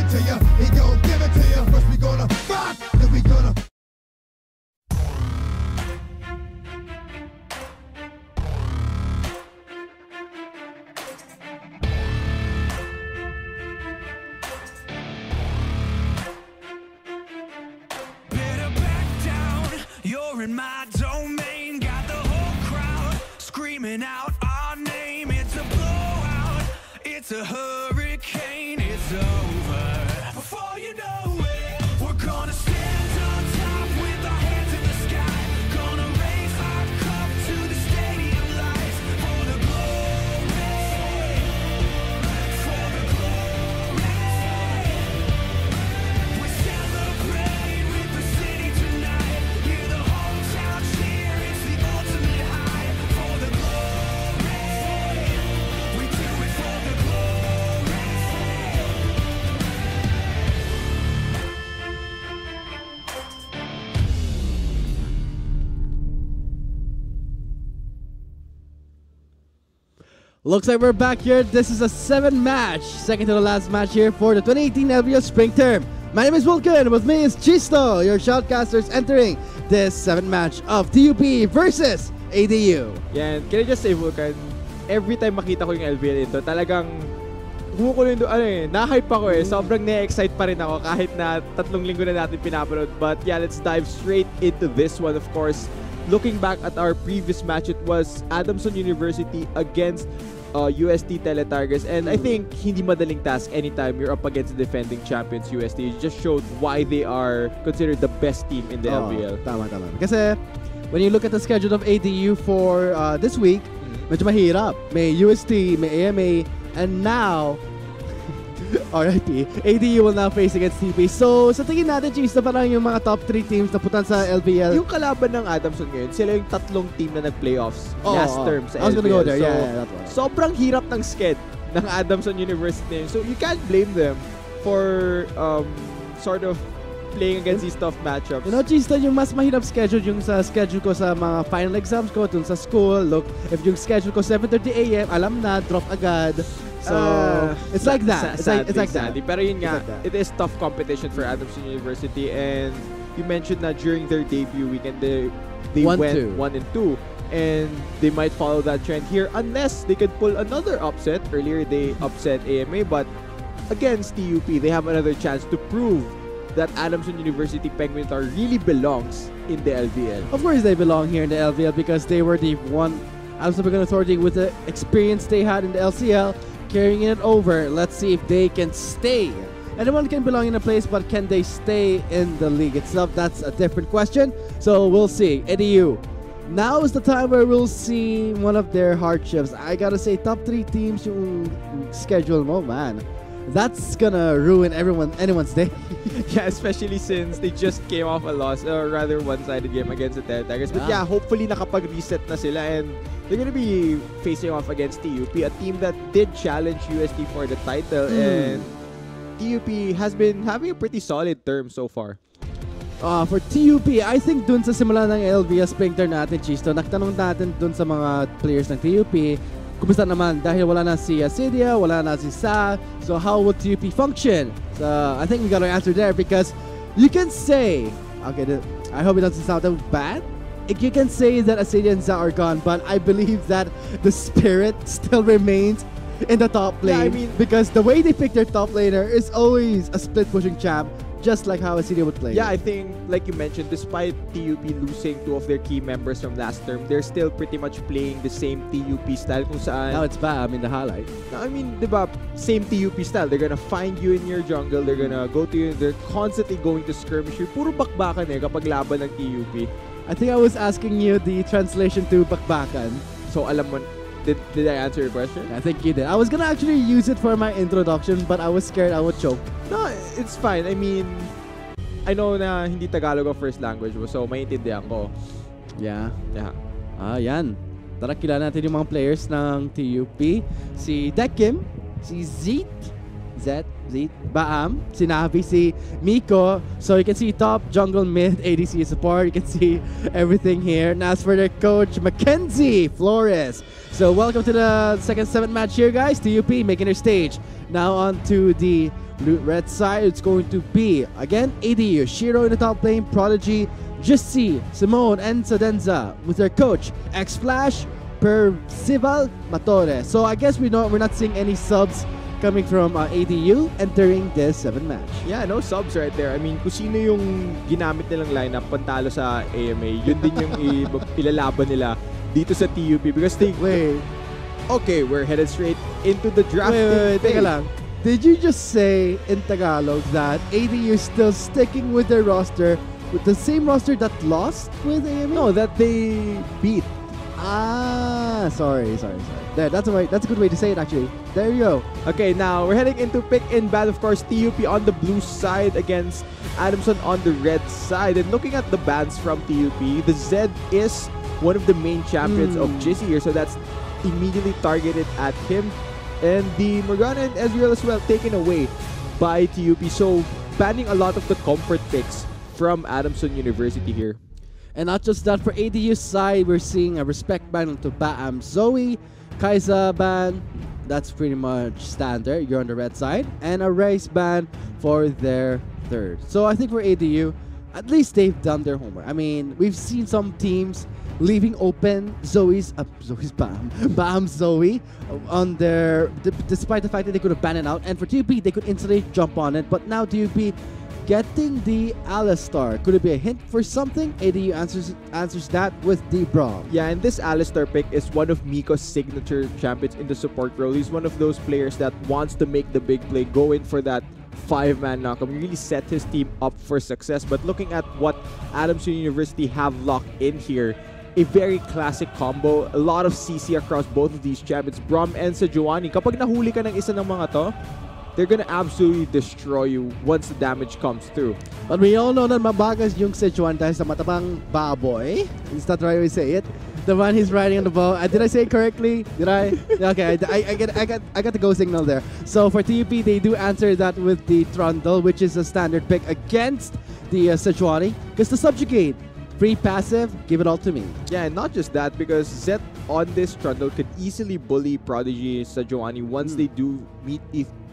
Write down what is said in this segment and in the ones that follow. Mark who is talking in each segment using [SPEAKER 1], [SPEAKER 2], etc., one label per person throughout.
[SPEAKER 1] it to you. He gon' give it to you. First we gonna rock, then we gonna.
[SPEAKER 2] Better back down, you're in my domain. Got the whole crowd screaming out our name. It's a blowout, it's a hurricane, it's over. Before you know it, we're gonna stand on top with our hands in the sky. Gonna raise our cup to the stadium lights for the glory, for the glory. We celebrate with the city tonight. Hear the whole town cheer, it's the ultimate high. For the glory, we do it for the glory.
[SPEAKER 3] Looks like we're back here. This is a 7-match, second to the last match here for the 2018 LBL Spring Term. My name is Vulcan. With me is Chisto, your shoutcasters entering this 7-match of TUP versus ADU.
[SPEAKER 4] Yan, can I just say, Vulcan, every time makita ko yung LBL ito, talagang kumukulo yung na-hype ako eh. Sobrang na-excite pa rin ako kahit na 3 linggo na natin pinapanood. But yeah, let's dive straight into this one. Of course, looking back at our previous match, it was Adamson University against UST Teletargets, and I think hindi madaling task anytime you're up against the defending champions UST. It just showed why they are considered the best team in the LBL.
[SPEAKER 3] Tama. Kasi when you look at the schedule of ADU for this week, medyo mahirap. May UST, may AMA, and now RIP, ADU will now face against TP. So, sa tingin natin, Cheese, na parang yung mga top 3 teams na putan sa LBL.
[SPEAKER 4] Yung kalaban ng Adamson ngayon, sila yung 3 team na nag-playoffs last term sa LBL.
[SPEAKER 3] I was gonna go there,
[SPEAKER 4] so,
[SPEAKER 3] that one.
[SPEAKER 4] Sobrang hirap ng sked ng Adamson University. So, you can't blame them for sort of playing against these tough matchups.
[SPEAKER 3] You know, Cheese, yung mas mahirap schedule yung sa schedule ko sa mga final exams ko dun sa school. Look, if yung schedule ko 7:30 AM, alam na, drop agad. So, it's like that. It's like that.
[SPEAKER 4] Pero yun nga, it is tough competition for Adamson University, and you mentioned that during their debut weekend, they went 1-2, and they might follow that trend here unless they could pull another upset. Earlier, they upset AMA, but against TUP, they have another chance to prove that Adamson University Penguins really belongs in the LBL.
[SPEAKER 3] Of course, they belong here in the LBL because they were the one Adamson Authority with the experience they had in the LCL. Carrying it over. Let's see if they can stay. Anyone can belong in a place, but can they stay in the league itself? That's a different question. So we'll see. EDU. Now is the time where we'll see one of their hardships. I gotta say, top 3 teams yung schedule mo, man. That's gonna ruin anyone's day.
[SPEAKER 4] Yeah, especially since they just came off a loss, or rather one-sided game against the Teletigers. But yeah, hopefully nakapag-reset na sila, and they're gonna be facing off against TUP, a team that did challenge UST for the title, and TUP has been having a pretty solid term so far.
[SPEAKER 3] For TUP, I think dun sa simula ng LBL Spring Term natin, Chisto, nagtanong natin dun sa mga players ng TUP, kumusta naman? Dahil wala na si Asidia, wala na si Sa. So how will TUP function? So I think we got to answer there because you can say, okay, I hope it doesn't sound that bad. You can say that Asidia and Sa are gone, but I believe that the spirit still remains in the top lane.
[SPEAKER 4] Yeah, I mean,
[SPEAKER 3] because the way they pick their top laner is always a split pushing champ, just like how Asidia would play.
[SPEAKER 4] Yeah, I think, like you mentioned, despite TUP losing 2 of their key members from last term, they're still pretty much playing the same TUP style kung saan...
[SPEAKER 3] Now it's Bam in the highlight.
[SPEAKER 4] I mean, diba, same TUP style. They're gonna find you in your jungle, they're gonna go to you, they're constantly going to skirmish you. Puro bakbakan kapag laban ng TUP.
[SPEAKER 3] I think I was asking you the translation to bakbakan.
[SPEAKER 4] So alam mo, did I answer your question?
[SPEAKER 3] I think you did. I was gonna actually use it for my introduction, but I was scared I would choke.
[SPEAKER 4] No, it's fine. I mean, I know na hindi Tagalog ang first language mo, so maintindihan ko.
[SPEAKER 3] Yeah.
[SPEAKER 4] Yeah.
[SPEAKER 3] Yan. Tara, kilala natin yung mga players ng TUP. Si Dekim, si Zet, Baam, si Navi, si Miko. So you can see top, jungle, mid, ADC support. You can see everything here. And as for their coach, Mackenzie Flores. So welcome to the second 7th match here, guys. TUP making their stage. Now on to the Red side, it's going to be, again, ADU, Shiro in the top lane, Prodigy, Jissi, Simone, and Sadenza with their coach, X-Flash, Percival, Matore. So I guess we're not seeing any subs coming from ADU entering this 7th match.
[SPEAKER 4] Yeah, no subs right there. I mean, kung sino yung ginamit nilang lineup pantalo sa AMA, yun din yung ilalaban nila dito sa TUP because they...
[SPEAKER 3] Wait.
[SPEAKER 4] Okay, we're headed straight into the draft.
[SPEAKER 3] Wait, teka lang. Did you just say in Tagalog that ADU is still sticking with their roster, with the same roster that lost with AMA?
[SPEAKER 4] No, that they beat.
[SPEAKER 3] Sorry. There, that's a good way to say it actually. There you go.
[SPEAKER 4] Okay, now we're heading into pick and ban. Of course, TUP on the blue side against Adamson on the red side. And looking at the bans from TUP, the Z is one of the main champions of Jizzy here, so that's immediately targeted at him. And the Morgana and Ezreal as well taken away by TUP, so banning a lot of the comfort picks from Adamson University here.
[SPEAKER 3] And not just that, for ADU's side, we're seeing a respect ban onto Baam Zoe, Kaiza ban, that's pretty much standard, you're on the red side, and a race ban for their third. So I think for ADU, at least they've done their homework. I mean, we've seen some teams leaving open Baam Zoe on their, despite the fact that they could have banned it out, and for TUP, they could instantly jump on it, but now TUP getting the Alistar. Could it be a hint for something? ADU answers that with the Braum.
[SPEAKER 4] Yeah, and this Alistar pick is one of Miko's signature champions in the support role. He's one of those players that wants to make the big play, go in for that 5-man knockup, really set his team up for success. But looking at what Adamson University have locked in here, a very classic combo, a lot of CC across both of these champions, Braum and Sejuani. Kapag nahuli ka ng isa ng mga to, they're gonna absolutely destroy you once the damage comes through.
[SPEAKER 3] But we all know that mabagas yung Sichuan dahil sa matabang baboy. Is that the right way to say it? The one he's riding on the bow. Did I say it correctly? Did I? Okay, I got the go signal there. So for TUP, they do answer that with the Trundle, which is a standard pick against the Sichuani. Because the subjugate, free passive, give it all to me.
[SPEAKER 4] Yeah, and not just that, because Zet on this Trundle could easily bully Prodigy Sejuani once they do meet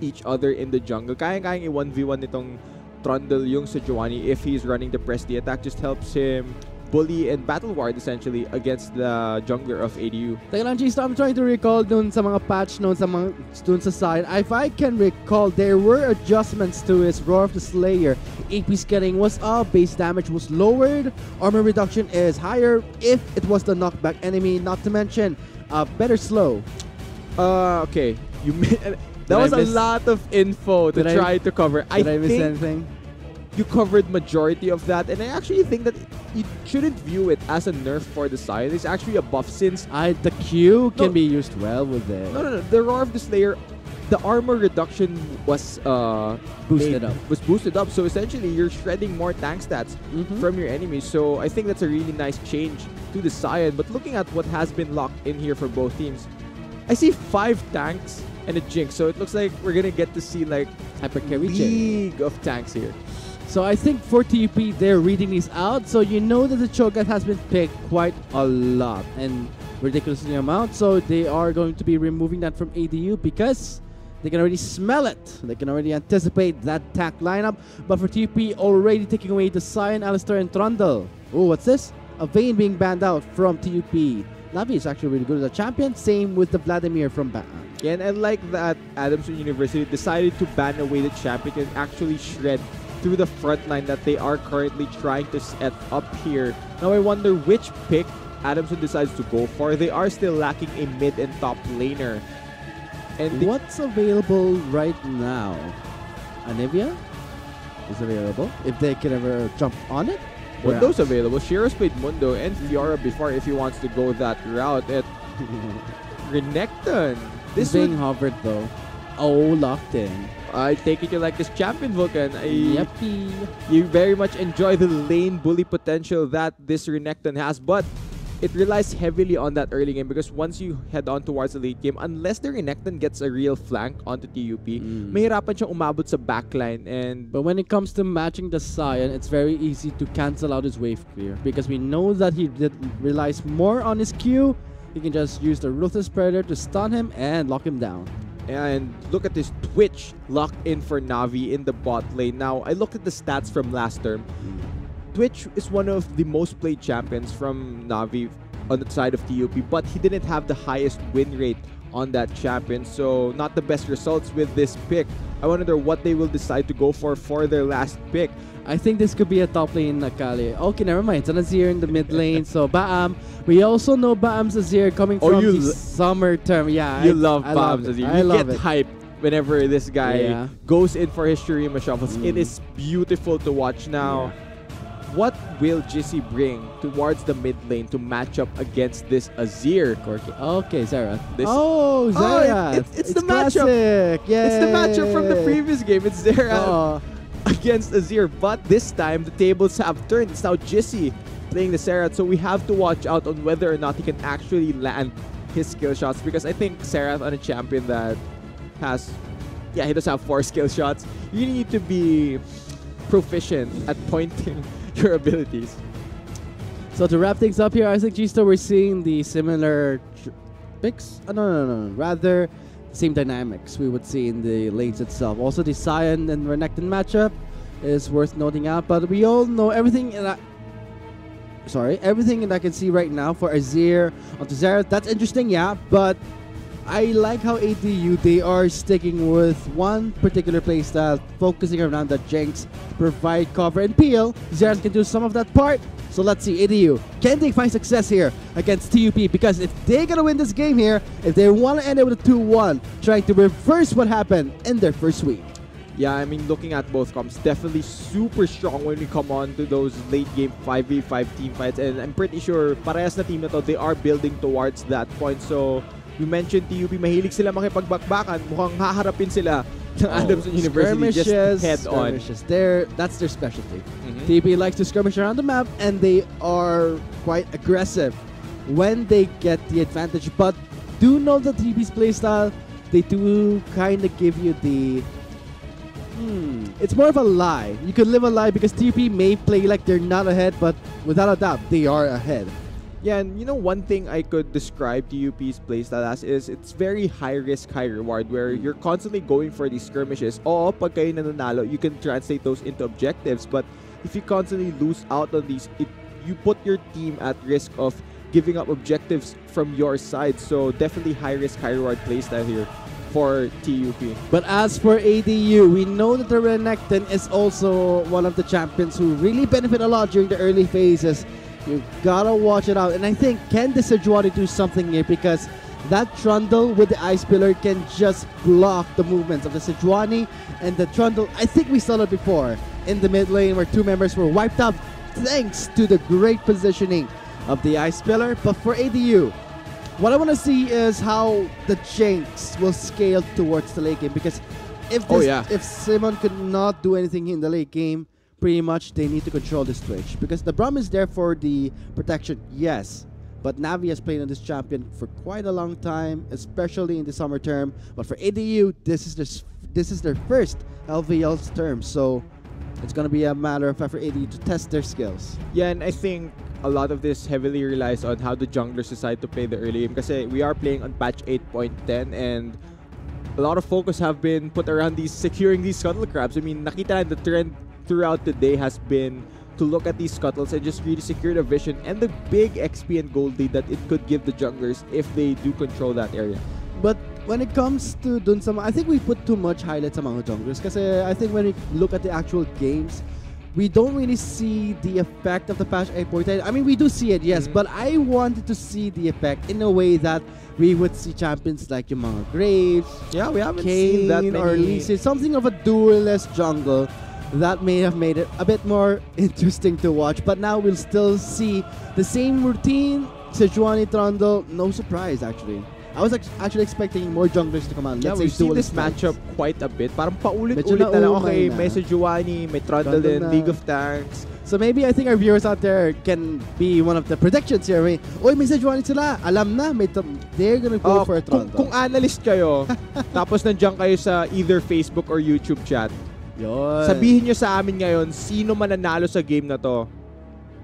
[SPEAKER 4] each other in the jungle. Kaya-kayang i-1v1 nitong Trundle yung Sejuani if he's running the press. The attack just helps him bully and battle ward essentially against the jungler of ADU.
[SPEAKER 3] Teka lang, G, I'm trying to recall dun sa mga patch notes dun sa side. If I can recall, there were adjustments to his Roar of the Slayer. AP scaling was up, base damage was lowered, armor reduction is higher if it was the knockback enemy, not to mention better slow.
[SPEAKER 4] Okay. That was a lot of info to try to cover.
[SPEAKER 3] Did I miss anything?
[SPEAKER 4] You covered majority of that, and I actually think that you shouldn't view it as a nerf for the side. It's actually a buff since
[SPEAKER 3] the Q can be used well with it.
[SPEAKER 4] No. The Roar of the Slayer, the armor reduction was boosted up. So essentially, you're shredding more tank stats from your enemies. So I think that's a really nice change to the side. But looking at what has been locked in here for both teams, I see 5 tanks and a Jinx. So it looks like we're gonna get to see like
[SPEAKER 3] Hyper Carry
[SPEAKER 4] league of tanks here.
[SPEAKER 3] So I think for TUP, they're reading these out. So you know that the Cho'Gath has been picked quite a lot and ridiculously amount. So they are going to be removing that from ADU because they can already smell it. They can already anticipate that attack lineup. But for TUP, already taking away the Sion, Alistar, and Trundle. Oh, what's this? A Vayne being banned out from TUP. Navi is actually really good as a champion. Same with the Vladimir from Baan.
[SPEAKER 4] Yeah, and I like that Adamson University decided to ban away the champion and actually shred through the front line that they are currently trying to set up here. Now I wonder which pick Adamson decides to go for. They are still lacking a mid and top laner.
[SPEAKER 3] And what's available right now? Anivia is available if they can ever jump on it.
[SPEAKER 4] Mundo's available. Shiro's played Mundo and Fiora before if he wants to go that route. At Renekton.
[SPEAKER 3] This being hovered though. Oh, locked in.
[SPEAKER 4] I take it you like this champion, Vulcan.
[SPEAKER 3] Yuppie.
[SPEAKER 4] You very much enjoy the lane bully potential that this Renekton has, but it relies heavily on that early game because once you head on towards the late game, unless the Renekton gets a real flank onto TUP, mahirapan siyang umabot sa backline.
[SPEAKER 3] But when it comes to matching the Sion, it's very easy to cancel out his wave clear because we know that he relies more on his Q. He can just use the Ruthless Predator to stun him and lock him down.
[SPEAKER 4] And look at this Twitch locked in for Navi in the bot lane. Now, I looked at the stats from last term. Twitch is one of the most played champions from Navi on the side of TUP, but he didn't have the highest win rate on that champion, so not the best results with this pick. I wonder what they will decide to go for their last pick.
[SPEAKER 3] I think this could be a top lane Akali. Okay, never mind. It's an Azir in the mid lane. So Baam. We also know Baam's Azir coming from the summer term. Yeah,
[SPEAKER 4] you love Baam's Azir.
[SPEAKER 3] I love
[SPEAKER 4] get
[SPEAKER 3] it.
[SPEAKER 4] hype whenever this guy goes in for his Shurima shuffles. It is beautiful to watch now. What will Jissy bring towards the mid lane to match up against this Azir?
[SPEAKER 3] Okay, Xerath.
[SPEAKER 4] Xerath. It's the matchup.
[SPEAKER 3] Yay.
[SPEAKER 4] It's the matchup from the previous game. It's Xerath against Azir. But this time, the tables have turned. It's now Jissy playing the Xerath. So we have to watch out on whether or not he can actually land his skill shots. Because I think Xerath on a champion that has... Yeah, he does have 4 skill shots. You need to be proficient at pointing your abilities.
[SPEAKER 3] So to wrap things up here, I think G-Star, we're seeing the similar picks. No. Rather, same dynamics we would see in the lanes itself. Also, the Sion and Renekton matchup is worth noting out. But we all know everything everything that I can see right now for Azir onto Xerath. That's interesting, yeah. But I like how ADU, they are sticking with one particular playstyle, focusing around the Jinx, provide cover and peel. Xerath can do some of that part. So let's see, ADU, can they find success here against TUP? Because if they're gonna win this game here, if they want to end it with a 2-1, trying to reverse what happened in their first week.
[SPEAKER 4] Yeah, I mean, looking at both comps, definitely super strong when we come on to those late game 5v5 team fights. And I'm pretty sure, parehas na team na to, they are building towards that point. So, you mentioned TUP, mahilig sila makipagbakbakan. Mukhang haharapin sila ng Adamson University just head on.
[SPEAKER 3] That's their specialty. TUP likes to skirmish around the map, and they are quite aggressive when they get the advantage. But do know that TUP's playstyle, they do kind of give you the... It's more of a lie. You could live a lie because TUP may play like they're not ahead, but without a doubt, they are ahead.
[SPEAKER 4] Yeah, and you know, one thing I could describe TUP's playstyle as is it's very high risk, high reward, where you're constantly going for these skirmishes. Oo, pag kayo nananalo, you can translate those into objectives, but if you constantly lose out on these, you put your team at risk of giving up objectives from your side. So definitely high risk, high reward playstyle here for TUP.
[SPEAKER 3] But as for ADU, we know that the Renekton is also one of the champions who really benefit a lot during the early phases. You gotta watch it out. And I think, can the Sejuani do something here? Because that Trundle with the Ice Pillar can just block the movements of the Sejuani and the Trundle. I think we saw it before in the mid lane where 2 members were wiped out thanks to the great positioning of the Ice Pillar. But for ADU, what I want to see is how the Jinx will scale towards the late game. Because if Simon could not do anything in the late game, pretty much they need to control this Twitch. Because the Braum is there for the protection, yes. But Navi has played on this champion for quite a long time, especially in the summer term. But for ADU, this is their first LVL's term. So it's going to be a matter of fact for ADU to test their skills.
[SPEAKER 4] Yeah, and I think a lot of this heavily relies on how the junglers decide to play the early game. Because we are playing on patch 8.10 and a lot of focus have been put around securing these scuttle crabs. I mean, nakita na the trend throughout the day has been to look at these scuttles and just really secure the vision and the big XP and gold lead that it could give the junglers if they do control that area.
[SPEAKER 3] But when it comes to dun sa I think we put too much highlights sa mga junglers kasi I think when we look at the actual games, we don't really see the effect of the patch 8.10. I mean, we do see it, yes, but I wanted to see the effect in a way that we would see champions like yung mga Graves,
[SPEAKER 4] we haven't
[SPEAKER 3] Kane,
[SPEAKER 4] seen that many.
[SPEAKER 3] or Lisa, something of a duelist jungle that may have made it a bit more interesting to watch. But now we'll still see the same routine. Sejuani Trundle, no surprise actually. I was actually expecting more junglers to come on.
[SPEAKER 4] Yeah, we've seen this matchup quite a bit. Parang paulit-ulit na lang. Okay, may Sejuani, may Trundle din, League of Tanks.
[SPEAKER 3] So maybe I think our viewers out there can be one of the predictions here. May Sejuani sila. Alam na, they're gonna go for a Trundle.
[SPEAKER 4] Kung analyst kayo, tapos nandiyan kayo sa either Facebook or YouTube chat, sabihin nyo sa amin ngayon, sino mananalo sa game na to?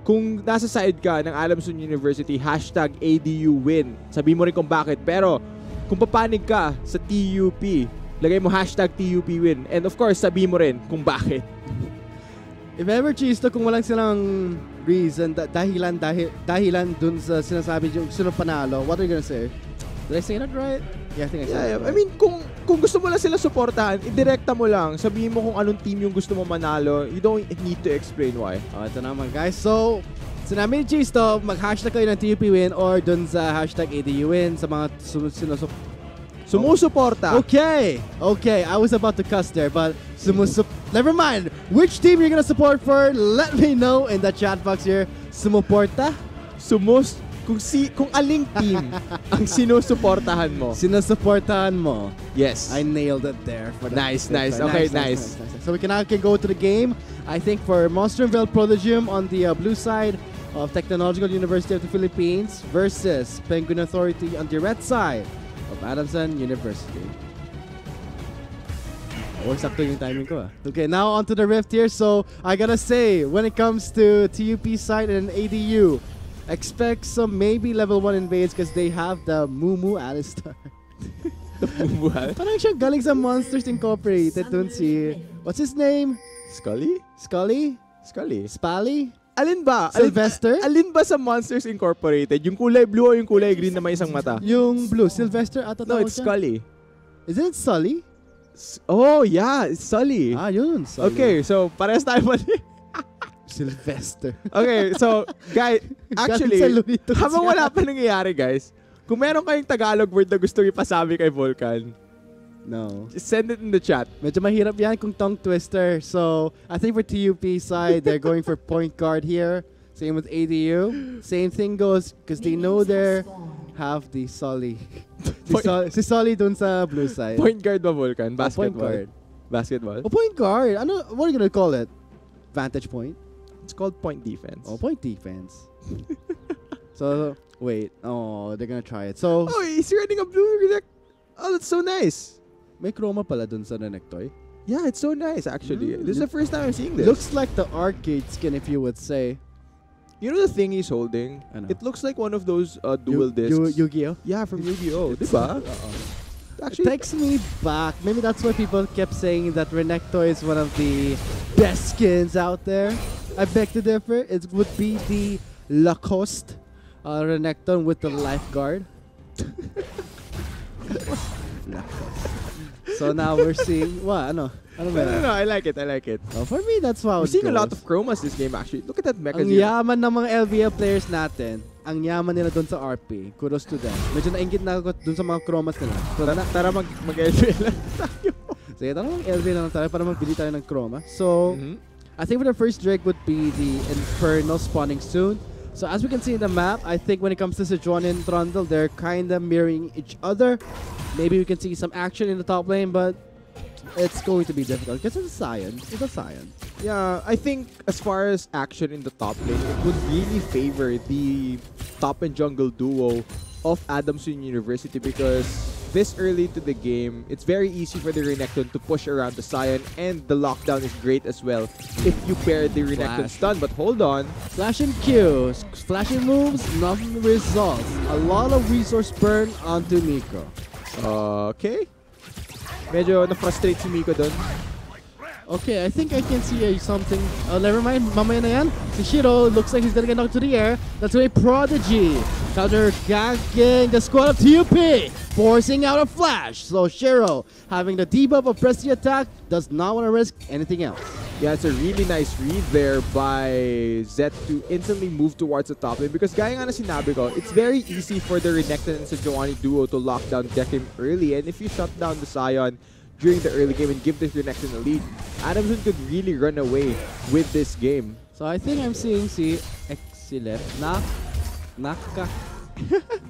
[SPEAKER 4] Kung nasa side ka ng Adamson University, #ADUWin. Sabihin mo rin kung bakit. Pero kung papanig ka sa TUP, lagay mo hashtag TUP win. And of course, sabi mo rin kung bakit.
[SPEAKER 3] If ever Chisto, kung walang silang reason, dahilan dun sa sinasabi yung sino panalo, what are you gonna say? Did I say that right? Yeah, I think I said that right.
[SPEAKER 4] I mean, kung gusto mo lang sila suportahan, idirekta mo lang. Sabihin mo kung anong team yung gusto mo manalo. You don't need to explain why.
[SPEAKER 3] Ito naman guys. So, sinabi ni Chisto, mag-hashtag kayo ng TUP win or dun sa hashtag ADU win sa mga
[SPEAKER 4] sumusuporta.
[SPEAKER 3] Okay, I was about to cuss there, but never mind. Which team you're gonna support for? Let me know in the chat box here. Sumuporta?
[SPEAKER 4] Kung aling team ang sinusuportahan mo.
[SPEAKER 3] Sinusuportahan mo.
[SPEAKER 4] Yes.
[SPEAKER 3] I nailed it there.
[SPEAKER 4] Nice. Okay, nice.
[SPEAKER 3] So we can go to the game. I think for Monsterville Prodigium on the blue side of Technological University of the Philippines versus Penguin Authority on the red side of Adamson University. Oh, sakto yung timing ko. Okay, now on to the rift here. So I gotta say, when it comes to TUP side and ADU, expect some maybe level 1 invades because they have the Mumu Alistar. Parang siya galing sa Monsters Incorporated dun si... What's his name?
[SPEAKER 4] Scully? Spally? Alin ba?
[SPEAKER 3] Sylvester?
[SPEAKER 4] Alin ba sa Monsters Incorporated? Yung kulay blue o yung kulay green na may isang mata?
[SPEAKER 3] Yung blue. Sylvester ata
[SPEAKER 4] No, it's Scully.
[SPEAKER 3] Isn't it Sully?
[SPEAKER 4] Oh, yeah. It's Sully.
[SPEAKER 3] Yun. Sully.
[SPEAKER 4] Okay, so parehas tayo mali.
[SPEAKER 3] Sylvester.
[SPEAKER 4] Okay, so guys, actually, habang wala pa nangyayari guys, kung meron kayong Tagalog word na gusto ipasabi kay Volcan,
[SPEAKER 3] no.
[SPEAKER 4] Just send it in the chat.
[SPEAKER 3] Medyo mahirap yan kung tongue twister. So, I think for TUP side, they're going for point guard here. Same with ADU. Same thing goes because they know they have the Sully. Si Sully dun sa blue side.
[SPEAKER 4] Point guard ba, Volcan? Basketball?
[SPEAKER 3] Point guard.
[SPEAKER 4] Basketball?
[SPEAKER 3] Point guard. What are you gonna call it? Vantage point?
[SPEAKER 4] It's called point defense.
[SPEAKER 3] Point defense. So, wait. They're gonna try it. So,
[SPEAKER 4] he's running a blue Renekton. Oh, that's so nice.
[SPEAKER 3] May chroma pala dun sa Renekton.
[SPEAKER 4] Yeah, it's so nice actually. This is the first time I'm seeing this.
[SPEAKER 3] Looks like the arcade skin, if you would say.
[SPEAKER 4] You know the thing he's holding? It looks like one of those dual discs.
[SPEAKER 3] Yu-Gi-Oh?
[SPEAKER 4] Yeah, from Yu-Gi-Oh. Diba?
[SPEAKER 3] Actually, it takes me back. Maybe that's why people kept saying that Renekton is one of the best skins out there. I beg to differ. It would be the Lacoste Renekton with the lifeguard. So now we're seeing what? No,
[SPEAKER 4] I like it.
[SPEAKER 3] For me, that's how
[SPEAKER 4] we're seeing a lot of chromas this game actually. Look at that mecha.
[SPEAKER 3] Ang yaman ng mga LVL players natin. Ang yaman nila doon sa RP. Kudos to them. Medyo nainggit na ako doon sa mga chromas nila. So,
[SPEAKER 4] tara mag-LVL lang tayo.
[SPEAKER 3] Sige, tara mag-LVL lang tayo para magbili tayo ng chroma. So, I think for the first Drake would be the Inferno spawning soon. So as we can see in the map, I think when it comes to Sejuani and Trundle, they're kind of mirroring each other. Maybe we can see some action in the top lane, but it's going to be difficult because it's a Sion.
[SPEAKER 4] Yeah, I think as far as action in the top lane, it would really favor the top and jungle duo of Adamson University because this early to the game, it's very easy for the Renekton to push around the Sion, and the lockdown is great as well if you pair the Renekton stun. But hold on.
[SPEAKER 3] Flash and Q. Flashing moves, nothing results. A lot of resource burn onto Miko.
[SPEAKER 4] Okay. Medyo na-frustrate si Miko dun.
[SPEAKER 3] Okay, I think I can see something. Never mind. Mamaya na yan. Si Shiro looks like he's gonna get knocked to the air. That's a Prodigy. Counter ganking the squad of TUP. Forcing out a flash. So Shiro, having the debuff of Prestige attack, does not want to risk anything else.
[SPEAKER 4] Yeah, it's a really nice read there by Zed to instantly move towards the top lane because gaya nga na sinabi ko, it's very easy for the Renekton and Sejuani duo to lock down Dekim early, and if you shut down the Sion during the early game and give the Renekton a lead, Adamson could really run away with this game.
[SPEAKER 3] So I think I'm seeing si Exilef Naka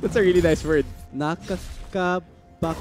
[SPEAKER 4] That's a really nice word.
[SPEAKER 3] Nakakabag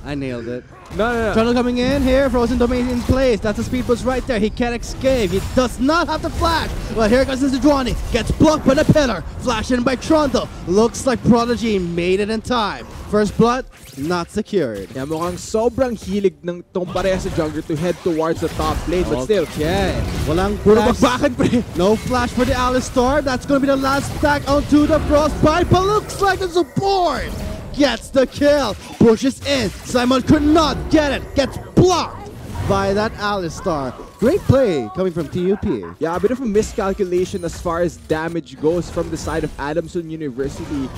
[SPEAKER 3] I nailed it.
[SPEAKER 4] No.
[SPEAKER 3] Trundle coming in here, frozen domain in place. That's a speed boost right there. He can't escape. He does not have the flash. Well, here comes Sejuani. Gets blocked by the pillar. Flash in by Trundle. Looks like Prodigy made it in time. First blood, not secured.
[SPEAKER 4] Yeah, mukhang sobrang hilig ng tong pareha sa jungler to head towards the top lane, but still.
[SPEAKER 3] Okay. Walang
[SPEAKER 4] Puro
[SPEAKER 3] flash.
[SPEAKER 4] bagbakan pre.
[SPEAKER 3] No flash for the Alistar. That's going to be the last stack onto the Frostbite, but looks like the support gets the kill. Pushes in. Simon could not get it. Gets blocked by that Alistar. Great play coming from TUP.
[SPEAKER 4] Yeah, a bit of a miscalculation as far as damage goes from the side of Adamson University.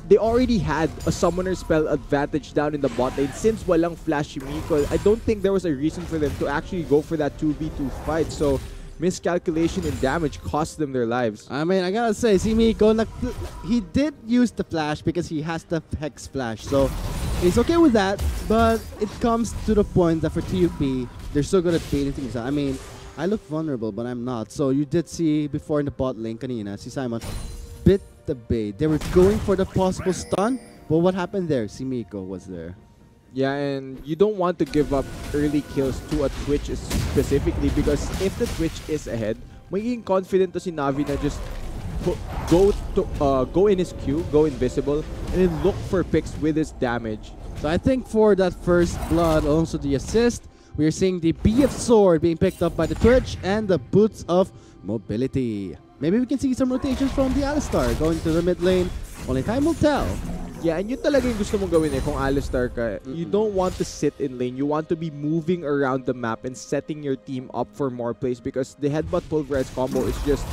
[SPEAKER 4] They already had a summoner spell advantage down in the bot lane since walang flash Miko. I don't think there was a reason for them to actually go for that 2v2 fight. So miscalculation in damage cost them their lives.
[SPEAKER 3] I mean, I gotta say, see Miko, he did use the flash because he has the Hex flash. So he's okay with that, but it comes to the point that for TUP, they're so good at baiting things out. I mean, I look vulnerable, but I'm not. So you did see before in the bot lane kanina, si Simon bit the bait. They were going for the possible stun, but what happened there? Si Miko was there.
[SPEAKER 4] Yeah, and you don't want to give up early kills to a Twitch specifically because if the Twitch is ahead, magiging confident to si Navi na just go in his queue, go invisible, and then look for picks with his damage.
[SPEAKER 3] So I think for that first blood, also the assist, we are seeing the BF sword being picked up by the Twitch and the boots of mobility. Maybe we can see some rotations from the Alistar going to the mid lane. Only time will tell.
[SPEAKER 4] Yeah, and yun talaga yung gusto mong gawin kung Alistar ka. You don't want to sit in lane. You want to be moving around the map and setting your team up for more plays because the headbutt pulverize combo is just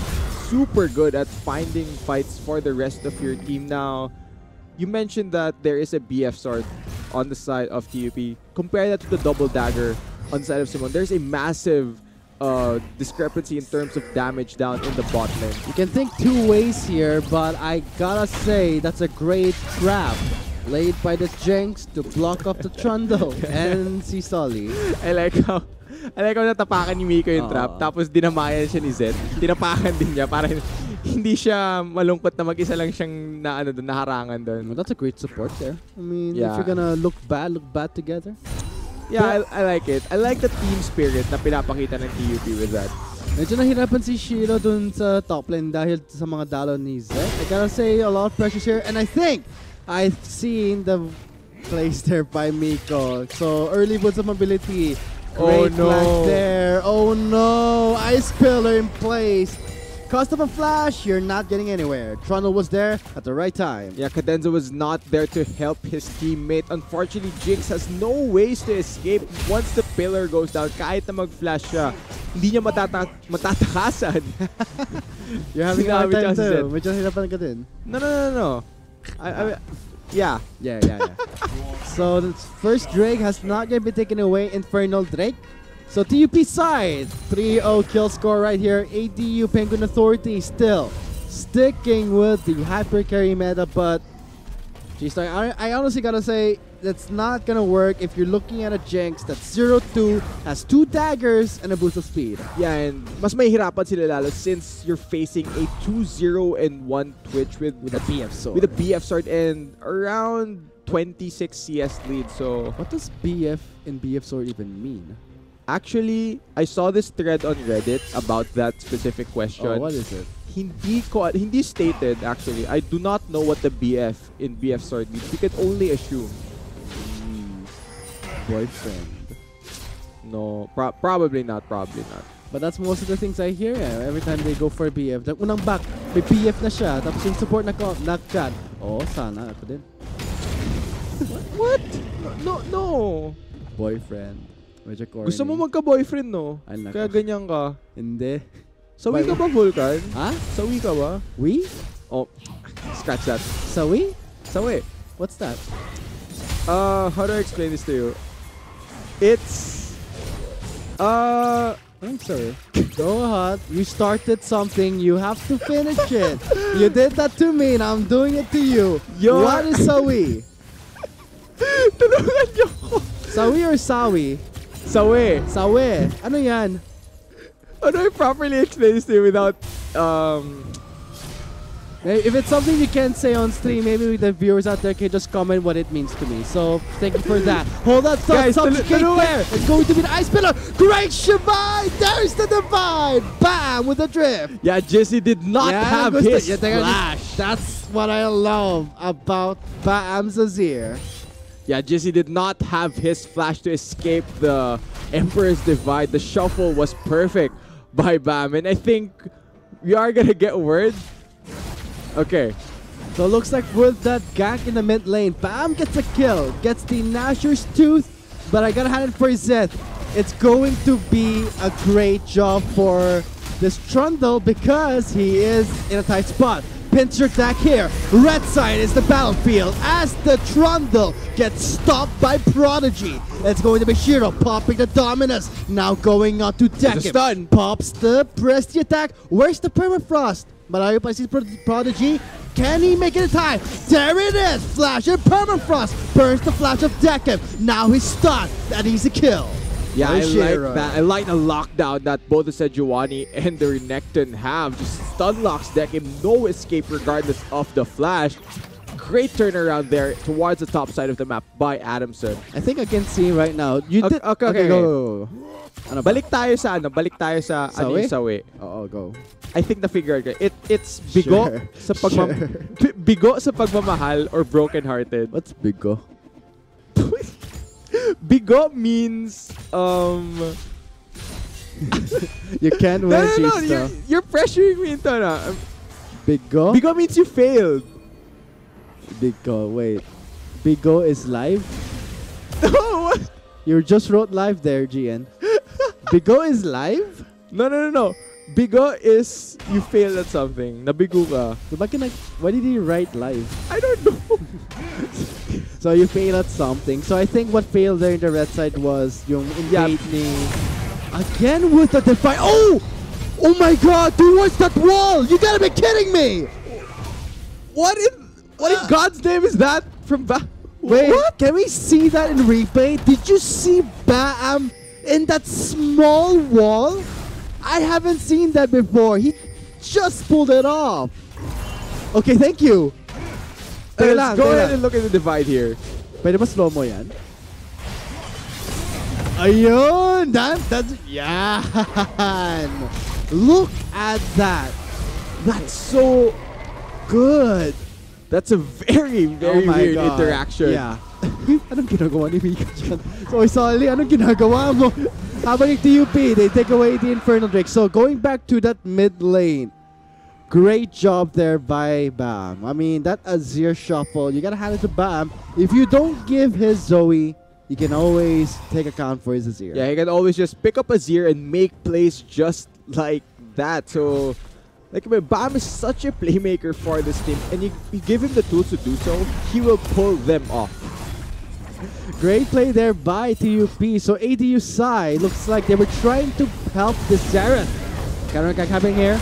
[SPEAKER 4] super good at finding fights for the rest of your team. Now, you mentioned that there is a BF sword on the side of TUP. Compare that to the double dagger on the side of Simon. There's a massive discrepancy in terms of damage down in the bot lane.
[SPEAKER 3] You can think two ways here, but I gotta say that's a great trap laid by the Jinx to block off the Trundle and si Sully.
[SPEAKER 4] I like how natapakan ni Miko yung trap, tapos dinamayan siya ni Zed. Tinapakan din niya para hindi siya malungkot na mag-isa lang siyang naharangan doon.
[SPEAKER 3] Well, that's a great support there. I mean,
[SPEAKER 4] yeah.
[SPEAKER 3] If you're gonna look bad together.
[SPEAKER 4] Yeah, I like it. I like the team spirit na pinapakita ng TUP with that.
[SPEAKER 3] Medyo nahirapan si Shiro dun sa top lane dahil sa mga dalo ni Zed. I gotta say, a lot of pressure here. And I think I've seen the plays there by Miko. So, early boots of mobility. Great flash there. Oh no! Ice Pillar in place. Cost of a flash, you're not getting anywhere. Trundle was there at the right time.
[SPEAKER 4] Yeah, Cadenza was not there to help his teammate. Unfortunately, Jinx has no ways to escape once the pillar goes down. Kahit na mag-flash siya, hindi niya matatakasan.
[SPEAKER 3] You're having a hard time too. Medyo hirapan ka din.
[SPEAKER 4] No. Yeah.
[SPEAKER 3] So the first Drake has not yet been taken away. Infernal Drake. So TUP side, 3-0 kill score right here. ADU Penguin Authority still sticking with the hyper carry meta, but G-Star, I honestly gotta say that's not gonna work if you're looking at a Jinx that's 0-2, has 2 daggers and a boost of speed.
[SPEAKER 4] Yeah, and mas mahihirapan sila lalo since you're facing a 2-0-1 Twitch with
[SPEAKER 3] a BF sword.
[SPEAKER 4] With a BF sword and around 26 CS lead. So
[SPEAKER 3] what does BF and BF sword even mean?
[SPEAKER 4] Actually, I saw this thread on Reddit about that specific question.
[SPEAKER 3] Oh, what is it?
[SPEAKER 4] Hindi stated actually. I do not know what the BF in BF sword means. We can only assume.
[SPEAKER 3] Boyfriend.
[SPEAKER 4] No, probably not.
[SPEAKER 3] But that's most of the things I hear. Every time they go for BF, the unang back, may BF na siya. Tapos yung support na chat. Oh, sana ako din.
[SPEAKER 4] What? No.
[SPEAKER 3] Boyfriend. Medyo corny.
[SPEAKER 4] Gusto mo magka-boyfriend, no? Kaya ganyan ka.
[SPEAKER 3] Hindi.
[SPEAKER 4] Sawi ka ba, Vulcan?
[SPEAKER 3] Ha?
[SPEAKER 4] Sawi ka ba?
[SPEAKER 3] We?
[SPEAKER 4] Oh, scratch that.
[SPEAKER 3] Sawi?
[SPEAKER 4] Sawi.
[SPEAKER 3] What's that?
[SPEAKER 4] How do I explain this to you? It's...
[SPEAKER 3] I'm sorry. Go ahead. You started something. You have to finish it. You did that to me and I'm doing it to you. What is Sawi?
[SPEAKER 4] Tulungan niyo ko.
[SPEAKER 3] Sawi or Sawi?
[SPEAKER 4] Sawi.
[SPEAKER 3] Ano yan?
[SPEAKER 4] How do I properly explain this to you without
[SPEAKER 3] If it's something you can't say on stream, maybe the viewers out there can just comment what it means to me. So thank you for that. Hold that thought,
[SPEAKER 4] Guys,
[SPEAKER 3] subjugate there. It's going to be the ice pillar. Great divide. There's the divide. Bam with the drift.
[SPEAKER 4] Yeah, Jesse did not have his flash.
[SPEAKER 3] That's what I love about Bam's Azir.
[SPEAKER 4] Yeah, Jesse did not have his flash to escape the Emperor's Divide. The shuffle was perfect by Bam, and I think we are gonna get word. Okay.
[SPEAKER 3] So it looks like with that gank in the mid lane, Bam gets a kill, gets the Nashor's Tooth, but I gotta hand it for Zed. It's going to be a great job for this Trundle because he is in a tight spot. Pincer attack here. Red side is the battlefield as the Trundle gets stopped by Prodigy. It's going to be Shiro popping the Dominus. Now going on to Dekim.
[SPEAKER 4] Stun.
[SPEAKER 3] Pops the Presty attack. Where's the Permafrost? Malayo pa si Prodigy. Can he make it in time? There it is! Flash and Permafrost burns the flash of Dekim. Now he's stunned. That easy kill.
[SPEAKER 4] Yeah, I
[SPEAKER 3] Shiro.
[SPEAKER 4] like that. I like the lockdown that both the Sejuani and the Renekton have. Just stun locks Dekim, no escape regardless of the flash. Great turnaround there towards the top side of the map by Adamson.
[SPEAKER 3] I think I can see right now. You did.
[SPEAKER 4] Okay.
[SPEAKER 3] Go. Ano ba?
[SPEAKER 4] Balik tayo sa
[SPEAKER 3] Sawi?
[SPEAKER 4] Sawi.
[SPEAKER 3] Oo, go.
[SPEAKER 4] I think the figure it's bigo
[SPEAKER 3] Sure.
[SPEAKER 4] sa bigo sa pagmamahal or broken hearted.
[SPEAKER 3] What's bigo?
[SPEAKER 4] Bigo means
[SPEAKER 3] You can't win,
[SPEAKER 4] no,
[SPEAKER 3] Chista.
[SPEAKER 4] you're pressuring me into na.
[SPEAKER 3] Bigo?
[SPEAKER 4] Bigo means you failed.
[SPEAKER 3] Bigo, wait. Bigo is live?
[SPEAKER 4] No.
[SPEAKER 3] You just wrote live there, GN. Bigo is live?
[SPEAKER 4] No. Bigo is you failed at something. Nabigo ka.
[SPEAKER 3] So why did he write live?
[SPEAKER 4] I don't know.
[SPEAKER 3] So you failed at something. So I think what failed there in the red side was yung invade ni... Again with the defy. Oh! Oh my god, towards that wall! You gotta be kidding me!
[SPEAKER 4] What in God's name is that from
[SPEAKER 3] Wait,
[SPEAKER 4] what?
[SPEAKER 3] can we see that in replay? Did you see Bam in that small wall? I haven't seen that before. He just pulled it off. Okay, thank you.
[SPEAKER 4] Let's go ahead and look at the divide here.
[SPEAKER 3] Pwede ba slow-mo yan? Ayun! That's... Yan! Look at that. That's so good.
[SPEAKER 4] That's a very, very weird interaction.
[SPEAKER 3] Yeah. Anong ginagawa ni Mika dyan? So, Solly, anong ginagawa mo? Habang yung TUP, they take away the Infernal Drake. So, going back to that mid lane, great job there by Bam. I mean, that Azir shuffle, you gotta hand it to Bam. If you don't give his Zoe, you can always take account for his Azir.
[SPEAKER 4] Yeah, he can always just pick up Azir and make plays just like that. So, like, Bam is such a playmaker for this team, and you give him the tools to do so, he will pull them off.
[SPEAKER 3] Great play there by TUP. So ADU side looks like they were trying to help the Xerath. Karon happening here.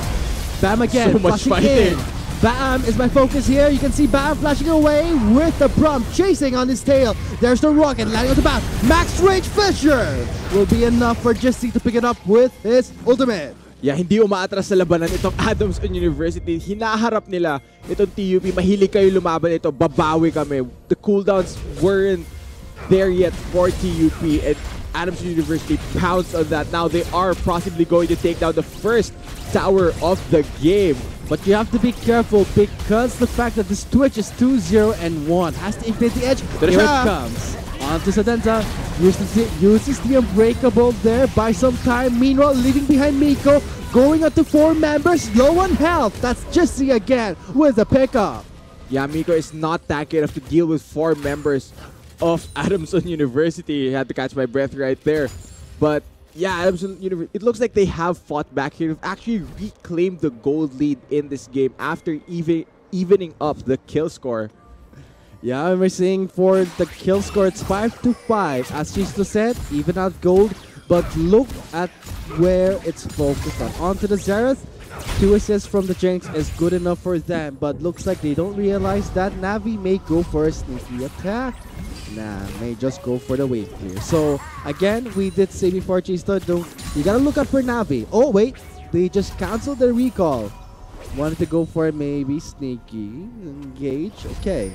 [SPEAKER 3] Bam again,
[SPEAKER 4] So much
[SPEAKER 3] flashing
[SPEAKER 4] fighting.
[SPEAKER 3] in. Bam is my focus here. You can see Bam flashing away with the Prompt chasing on his tail. There's the rocket landing on the back. Max Range Fisher will be enough for Jesse to pick it up with his ultimate.
[SPEAKER 4] Yeah, hindi umaatras sa labanan itong Adamson University. Hinaharap nila itong TUP. Mahilig kayo lumaban ito. Babawi kami. The cooldowns weren't there yet for TUP, and Adamson University pounced on that. Now they are possibly going to take down the first tower of the game.
[SPEAKER 3] But you have to be careful because the fact that this Twitch is 2-0 and 1 has to inflate the edge. Here it comes. On to Sadenza. Uses the Unbreakable there by some time. Meanwhile, leaving behind Miko. Going up to 4 members. Low on health. That's Jesse again with the pickup.
[SPEAKER 4] Yeah, Miko is not that good enough to deal with 4 members of Adamson University. Had to catch my breath right there. But yeah, Adamson University, it looks like they have fought back here. They've actually reclaimed the gold lead in this game after evening up the kill score.
[SPEAKER 3] Yeah, we're seeing for the kill score, it's 5-5. As Chisto said, even out gold. But look at where it's focused on. Onto the Xerath. 2 assists from the Jinx is good enough for them. But looks like they don't realize that Navi may go for a sneaky attack. Nah, may just go for the wave clear. So, again, we did say before, Chisto, you gotta look out for Navi. Oh, wait. They just canceled the recall. Wanted to go for it, maybe sneaky. Engage. Okay.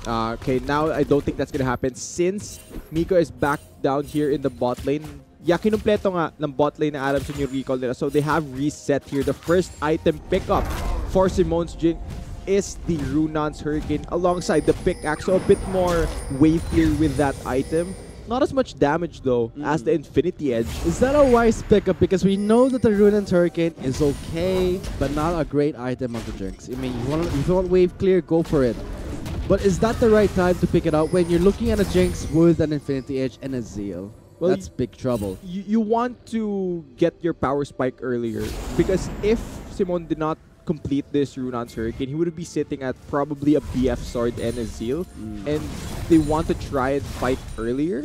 [SPEAKER 4] Okay, now I don't think that's gonna happen since Miko is back down here in the bot lane. Yeah, kinumpleto nga ng bot lane ng Adamson yung recall nila. So they have reset here. The first item pickup for Simone's Jin is the Runan's Hurricane alongside the pickaxe. So a bit more wave clear with that item. Not as much damage though as the Infinity Edge.
[SPEAKER 3] Is that a wise pickup? Because we know that the Runan's Hurricane is okay, but not a great item of the Jinx. I mean, if you want wave clear, go for it. But is that the right time to pick it up when you're looking at a Jinx with an Infinity Edge and a Zeal? Well, that's big trouble.
[SPEAKER 4] You want to get your power spike earlier because if Simone did not complete this Runan's Hurricane, he would be sitting at probably a BF Sword and a Zeal, and they want to try and fight earlier.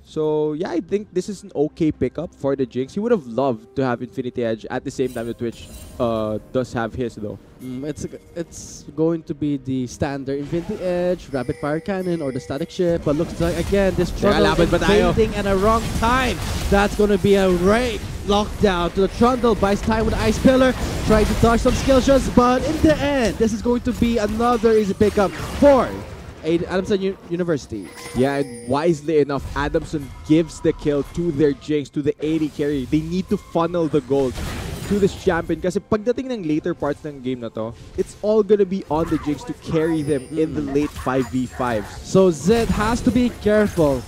[SPEAKER 4] So yeah, I think this is an okay pickup for the Jinx. He would have loved to have Infinity Edge at the same time the Twitch does have his though.
[SPEAKER 3] It's going to be the standard Infinity Edge, Rapid Fire Cannon, or the Static Ship. But looks like again this Trundle invading at a wrong time. That's going to be a great lockdown to the Trundle. Buys time with the Ice Pillar, trying to dodge some skill shots, but in the end, this is going to be another easy pickup for Adamson University.
[SPEAKER 4] Yeah, and wisely enough, Adamson gives the kill to their Jinx, to the AD carry. They need to funnel the gold to this champion kasi pagdating ng later parts ng game na to, it's all gonna be on the Jinx to carry them in the late 5v5s.
[SPEAKER 3] So Zed has to be careful.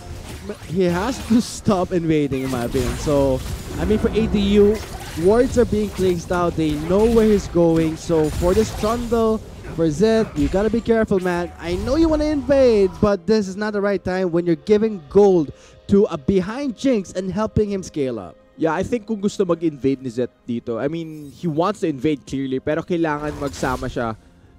[SPEAKER 3] He has to stop invading in my opinion. So, I mean for ADU, wards are being placed out. They know where he's going. So for this Trundle, for Zed, you gotta be careful, man. I know you want to invade, but this is not the right time when you're giving gold to a behind Jinx and helping him scale up.
[SPEAKER 4] Yeah, I think kung gusto mag-invade ni Zed dito, I mean, he wants to invade clearly, pero kailangan magsama siya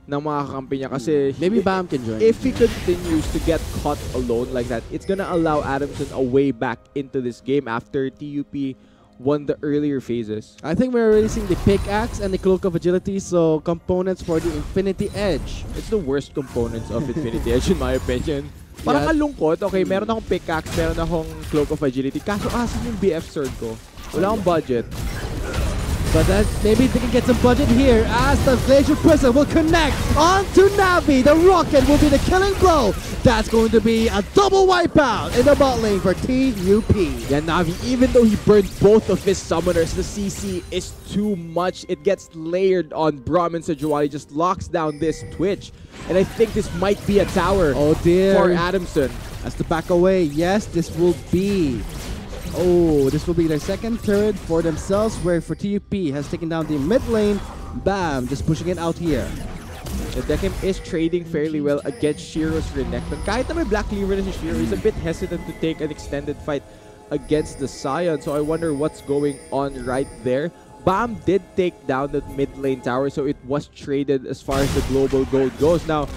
[SPEAKER 4] ng mga kakampi niya kasi
[SPEAKER 3] maybe Bam can join.
[SPEAKER 4] If he continues to get caught alone like that, it's gonna allow Adamson a way back into this game after TUP won the earlier phases.
[SPEAKER 3] I think we're releasing the Pickaxe and the Cloak of Agility, so components for the Infinity Edge.
[SPEAKER 4] It's the worst components of Infinity Edge in my opinion. Parang kalungkot. Okay, meron akong Pickaxe, meron akong Cloak of Agility. Kaso asan yung BF Sword ko? Wala akong budget.
[SPEAKER 3] But that maybe they can get some budget here as the Glacier Prism will connect onto Navi. The rocket will be the killing blow. That's going to be a double wipeout in the bot lane for TUP.
[SPEAKER 4] Yeah, Navi, even though he burned both of his summoners, the CC is too much. It gets layered on Brahmin Sajuwali, just locks down this Twitch. And I think this might be a tower for Adamson.
[SPEAKER 3] Has to back away. Yes, this will be... Oh, this will be their second turret for themselves, where for TUP has taken down the mid lane. Bam, just pushing it out here.
[SPEAKER 4] The Deckham is trading fairly well against Shiro's Renekton. Kahit na may Black Cleaver na si Shiro, he's a bit hesitant to take an extended fight against the Scion. So I wonder what's going on right there. Bam did take down the mid lane tower, so it was traded as far as the global gold goes. Now,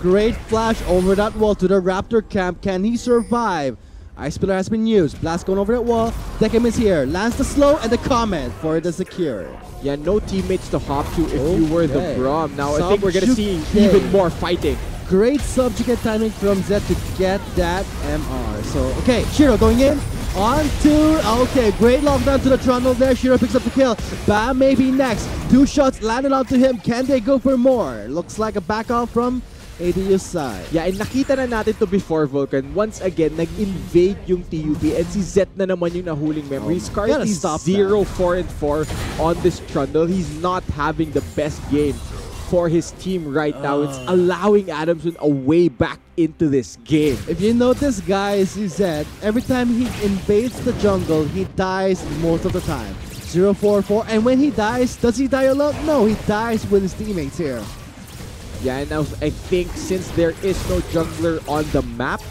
[SPEAKER 3] great flash over that wall to the Raptor camp. Can he survive? Ice Pillar has been used. Blast going over that wall. Deckham is here. Lands the slow and the comment for the secure.
[SPEAKER 4] Yeah, no teammates to hop to if you were the Braum. Now, I think we're going to see even more fighting.
[SPEAKER 3] Great subjugate timing from Zed to get that MR. So, okay, Shiro going in. On to, okay, great lockdown to the Trundle there. Shiro picks up the kill. Bam maybe next. 2 shots landed onto him. Can they go for more? Looks like a back off from ADU's side.
[SPEAKER 4] Yeah, and nakita na natin to before, Vulcan. Once again, nag-invade yung TUP and si Zet na naman yung nahuling memory. He's currently 0-4-4 on this Trundle. He's not having the best game for his team right now. It's allowing Adamson a way back into this game.
[SPEAKER 3] If you notice, guys, Zed, every time he invades the jungle, he dies most of the time. 0-4-4, and when he dies, does he die alone? No, he dies with his teammates here.
[SPEAKER 4] Yeah, and now I think since there is no jungler on the map,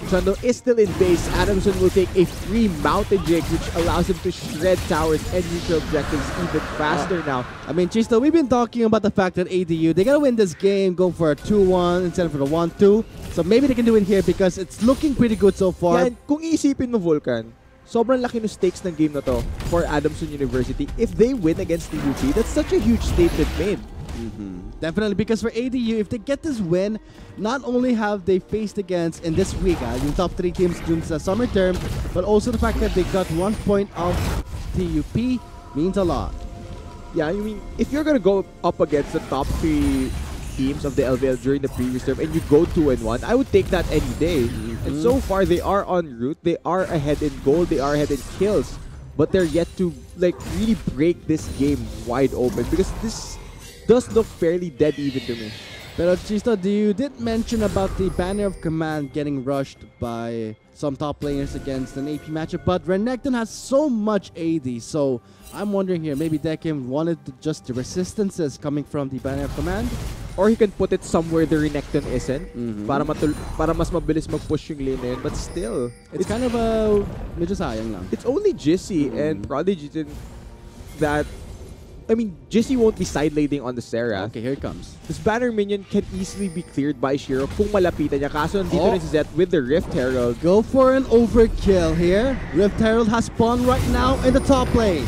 [SPEAKER 4] Trundle is still in base. Adamson will take a free mountain Jinx, which allows him to shred towers and neutral objectives even faster now.
[SPEAKER 3] I mean, Chisto, we've been talking about the fact that ADU, they gotta win this game, go for a 2-1 instead of for the 1-2. So maybe they can do it here because it's looking pretty good so far.
[SPEAKER 4] Yeah, and kung iisipin mo, Vulcan, sobrang laki ng stakes ng game na to for Adamson University. If they win against the UP, that's such a huge statement made.
[SPEAKER 3] Definitely, because for ADU, if they get this win, not only have they faced against in this week yung top 3 teams during the summer term, but also the fact that they got 1 point of TUP means a lot.
[SPEAKER 4] Yeah, I mean, if you're gonna go up against the top 3 teams of the LVL during the previous term and you go 2-1, I would take that any day. And so far, they are en route. They are ahead in gold. They are ahead in kills. But they're yet to like really break this game wide open because this does look fairly dead even to me.
[SPEAKER 3] Pero Chisto, you did mention about the Banner of Command getting rushed by some top players against an AP matchup, but Renekton has so much AD, so I'm wondering here, maybe Dekim wanted just the resistances coming from the Banner of Command?
[SPEAKER 4] Or he can put it somewhere the Renekton isn't para mas mabilis mag-push yung lane na yun. But still,
[SPEAKER 3] it's kind of a medyo sayang lang.
[SPEAKER 4] It's only Jissy and Prodigy that... I mean, Jissy won't be side laning on the Seraph.
[SPEAKER 3] Okay, here it comes.
[SPEAKER 4] This banner minion can easily be cleared by Shiro kung malapitan niya. Kaso nandito rin si Zed with the Rift Herald.
[SPEAKER 3] Go for an overkill here. Rift Herald has spawned right now in the top lane.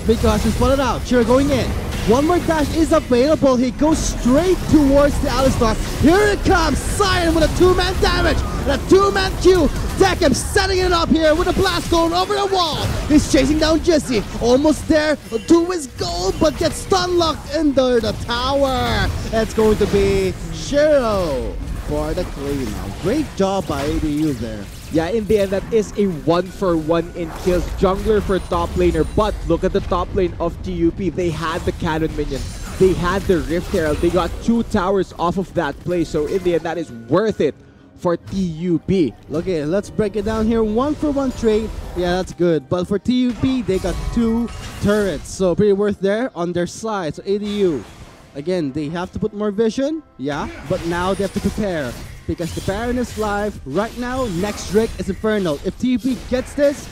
[SPEAKER 3] Miko has been spotted out. Shiro going in. One more dash is available. He goes straight towards the Alistar. Here it comes. Siren with a 2-man damage and a 2-man Q. Dekim setting it up here with a blast going over the wall. He's chasing down Jesse. Almost there to his goal, but gets stun locked under the tower. It's going to be Shiro for the clean now. Great job by ADU there.
[SPEAKER 4] Yeah, in the end, that is a 1-for-1 in kills. Jungler for top laner, but look at the top lane of TUP. They had the cannon minion. They had the Rift Herald. They got 2 towers off of that play. So in the end, that is worth it for TUP.
[SPEAKER 3] Okay, let's break it down here. 1-for-1 trade. Yeah, that's good. But for TUP, they got 2 turrets. So pretty worth there on their side. So ADU, again, they have to put more vision. Yeah, but now they have to prepare. Because the Baron is live right now. Next Drake is Infernal. If TUP gets this,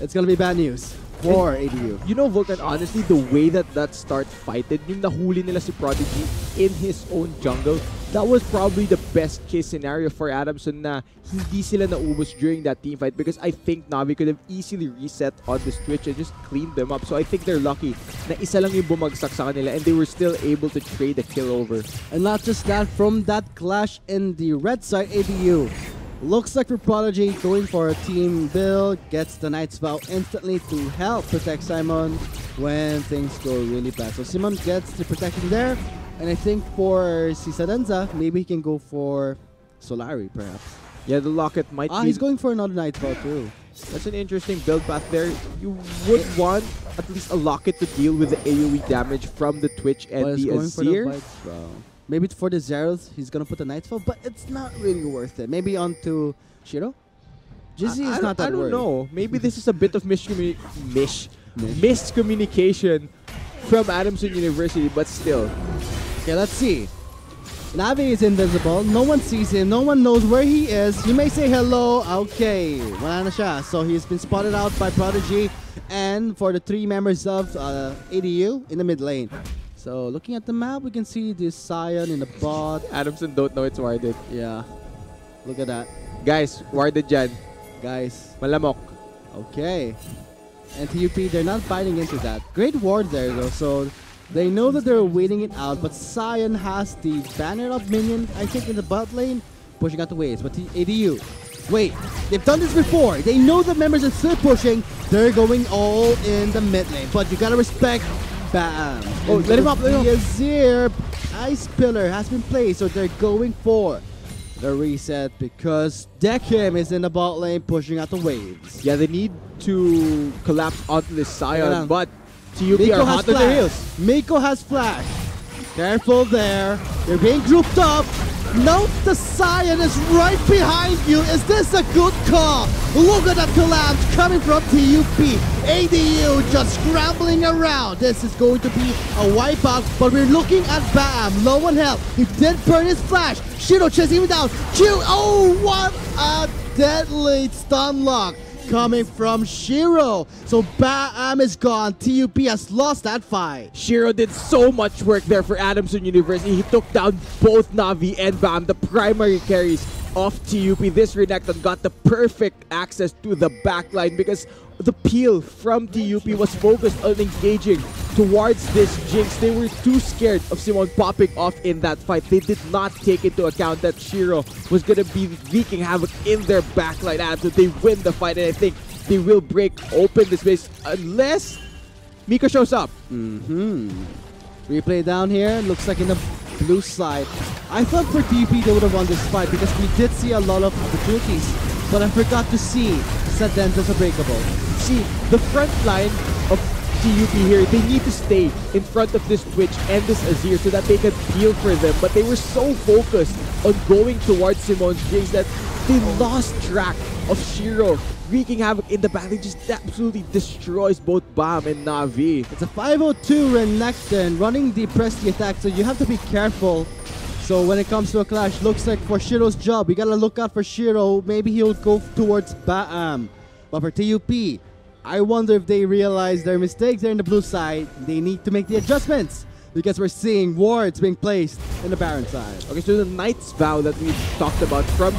[SPEAKER 3] it's gonna be bad news for ADU.
[SPEAKER 4] You know, Vulcan, honestly, the way that start fighted, yung nahuli nila si Prodigy in his own jungle, that was probably the best case scenario for Adamson na hindi sila naubos during that team fight because I think Navi could have easily reset on this Twitch and just cleaned them up. So I think they're lucky na isa lang yung bumagsak sa kanila and they were still able to trade a kill over.
[SPEAKER 3] And not just that, from that clash in the red side, ADU looks like for Prodigy going for a team build, gets the Knight's Vow instantly to help protect Simon when things go really bad. So Simon gets the protection there. And I think for Cisadenza, maybe he can go for Solari, perhaps.
[SPEAKER 4] Yeah, the Locket might be...
[SPEAKER 3] he's going for another Night Vow too.
[SPEAKER 4] That's an interesting build path there. You would want at least a Locket to deal with the AoE damage from the Twitch and the Azir.
[SPEAKER 3] Maybe for the Zeros, he's going to put a Night Vow, but it's not really worth it. Maybe onto Shiro? Jizzy is not that
[SPEAKER 4] I don't
[SPEAKER 3] worried.
[SPEAKER 4] know. Maybe this is a bit of miscommunication from Adamson University, but still.
[SPEAKER 3] Okay, let's see. Navi is invisible. No one sees him. No one knows where he is. He may say hello. Okay, wala na siya. So he's been spotted out by Prodigy and for the 3 members of ADU in the mid lane. So looking at the map, we can see this Sion in the bot.
[SPEAKER 4] Adamson don't know it's warded.
[SPEAKER 3] Yeah, look at that.
[SPEAKER 4] Guys, warded dyan.
[SPEAKER 3] Guys.
[SPEAKER 4] Malamok.
[SPEAKER 3] Okay. And TUP, they're not biting into that. Great ward there though, so they know that they're waiting it out, but Sion has the banner of minion, I think, in the bot lane, pushing out the waves. But the ADU, wait, they've done this before. They know the members are still pushing. They're going all in the mid lane, but you gotta respect BAM.
[SPEAKER 4] Oh, let him up, let him up.
[SPEAKER 3] The Azir Ice Pillar has been placed, so they're going for the reset because Dekim is in the bot lane pushing out the waves.
[SPEAKER 4] Yeah, they need to collapse onto this Sion, but TUP
[SPEAKER 3] Miko
[SPEAKER 4] are hot on their heels.
[SPEAKER 3] Miko has flash. Careful there. They're being grouped up. Note the Sion is right behind you. Is this a good call? Look at that collapse coming from TUP. ADU just scrambling around. This is going to be a wipeout, but we're looking at Bam. Low on health. He did burn his flash. Shiro chasing him down. Oh, what a deadly stun lock coming from Shiro. So Bam is gone. TUP has lost that fight.
[SPEAKER 4] Shiro did so much work there for Adamson University. He took down both Navi and Bam, the primary carries of TUP. This Renekton got the perfect access to the backline because the peel from TUP was focused on engaging towards this Jinx. They were too scared of Simon popping off in that fight. They did not take into account that Shiro was going to be wreaking havoc in their backline. So they win the fight, and I think they will break open the space unless Miko shows up.
[SPEAKER 3] Replay down here. Looks like in the blue side. I thought for TUP they would have won this fight because we did see a lot of opportunities. But I forgot to see Sadenza's Unbreakable.
[SPEAKER 4] See, the front line of TUP here, they need to stay in front of this Twitch and this Azir so that they can heal for them. But they were so focused on going towards Simon's Jinx that they lost track of Shiro wreaking havoc in the back. They just absolutely destroys both Bam and Na'Vi.
[SPEAKER 3] It's a 502 Renekton running the Prestige attack, so you have to be careful. So when it comes to a clash, looks like for Shiro's job, you gotta look out for Shiro. Maybe he'll go towards Baam. But for TUP, I wonder if they realize their mistakes there in the blue side. They need to make the adjustments because we're seeing wards being placed in the Baron side.
[SPEAKER 4] Okay, so the Knight's Vow that we talked about from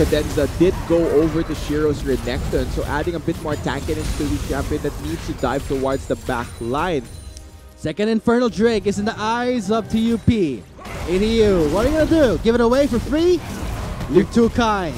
[SPEAKER 4] Cadenza did go over to Shiro's Renekton. So adding a bit more tankiness to the champion that needs to dive towards the back line.
[SPEAKER 3] Second Infernal Drake is in the eyes of TUP. ADU, what are you gonna do? Give it away for free? You're too kind.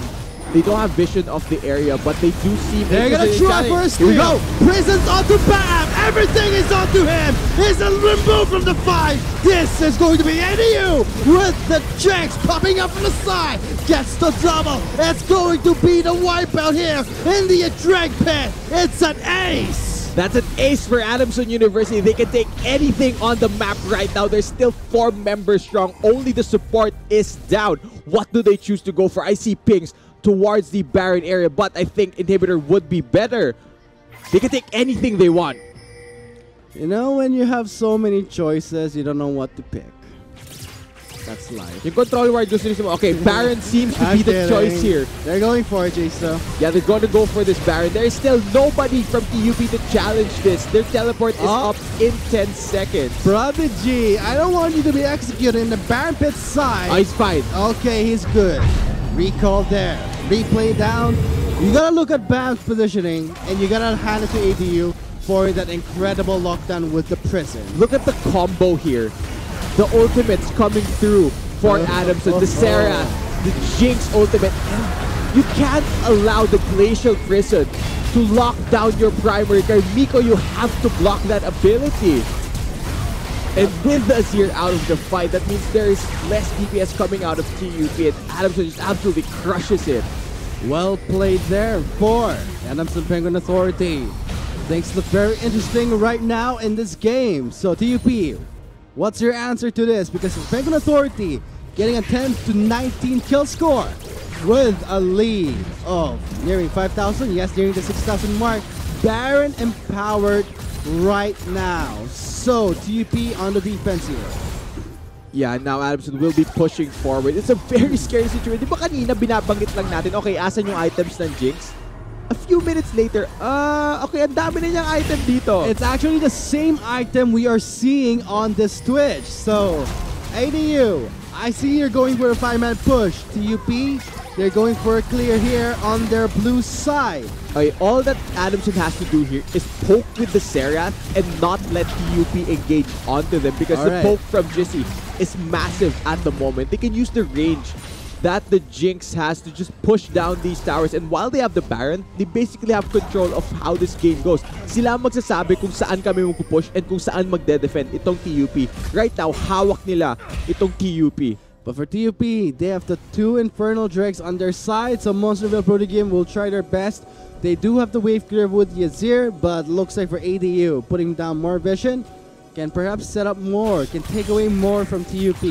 [SPEAKER 4] They don't have vision of the area, but they do see...
[SPEAKER 3] They're gonna try for a steal. Here we go. Prison's onto Bam. Everything is onto him. He's removed from the fight. This is going to be ADU with the Jinx popping up from the side. Gets the double. It's going to be the wipeout here in the Drake pit. It's an ace.
[SPEAKER 4] That's an ace for Adamson University. They can take anything on the map right now. They're still 4 members strong. Only the support is down. What do they choose to go for? I see pings towards the Baron area, but I think Inhibitor would be better. They can take anything they want.
[SPEAKER 3] You know, when you have so many choices, you don't know what to pick. That's life.
[SPEAKER 4] Yung control ward gusto nyo. Okay, Baron seems to be the choice here.
[SPEAKER 3] They're going for it, Jace, though.
[SPEAKER 4] Yeah, they're going to go for this Baron. There is still nobody from TUP to challenge this. Their teleport is up in 10 seconds.
[SPEAKER 3] Prodigy, I don't want you to be executed in the Baron pit side.
[SPEAKER 4] Oh, he's fine.
[SPEAKER 3] Okay, he's good. Recall there. Replay down. You gotta look at Bam's positioning, and you gotta hand it to ADU for that incredible lockdown with the prison.
[SPEAKER 4] Look at the combo here. The ultimates coming through for Adamson, the Sarah, the Jinx ultimate. And you can't allow the Glacial Prison to lock down your primary card. Miko, you have to block that ability. And with the Azir out of the fight, that means there is less DPS coming out of TUP, and Adamson just absolutely crushes it.
[SPEAKER 3] Well played there for Adamson Penguin Authority. Things look very interesting right now in this game. So TUP, what's your answer to this? Because Penguin Authority getting a 10 to 19 kill score with a lead of nearing 5,000. Yes, nearing the 6,000 mark. Baron empowered right now. So TUP on the defense here.
[SPEAKER 4] Yeah, now Adamson will be pushing forward. It's a very scary situation. Di ba kanina binabanggit lang natin, okay, asan yung items ng Jinx? A few minutes later, okay, ang dami na niyang item dito.
[SPEAKER 3] It's actually the same item we are seeing on this Twitch. So, ADU, I see you're going for a 5-man push. TUP, they're going for a clear here on their blue side.
[SPEAKER 4] Okay, all that Adamson has to do here is poke with the Seraph and not let TUP engage onto them because the poke from Jissy is massive at the moment. They can use the range that the Jinx has to just push down these towers, and while they have the Baron, they basically have control of how this game goes. Sila magsasabi kung saan kami magpupush and kung saan magde-defend itong TUP. Right now, hawak nila itong TUP.
[SPEAKER 3] But for TUP, they have the 2 Infernal Drakes on their side, so Monsterville Pro Game will try their best. They do have the wave clear with Yazir, but looks like for ADU, putting down more vision, can perhaps set up more, can take away more from TUP.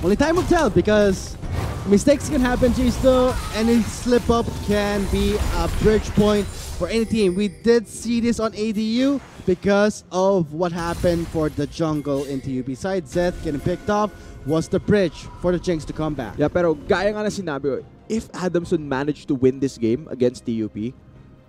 [SPEAKER 3] Only time will tell because mistakes can happen, Jisto. Any slip up can be a bridge point for any team. We did see this on ADU because of what happened for the jungle in TUP side. Zeth getting picked off was the bridge for the Jinx to come back.
[SPEAKER 4] Yeah, pero gaya nga na sinabi, if Adamson managed to win this game against TUP,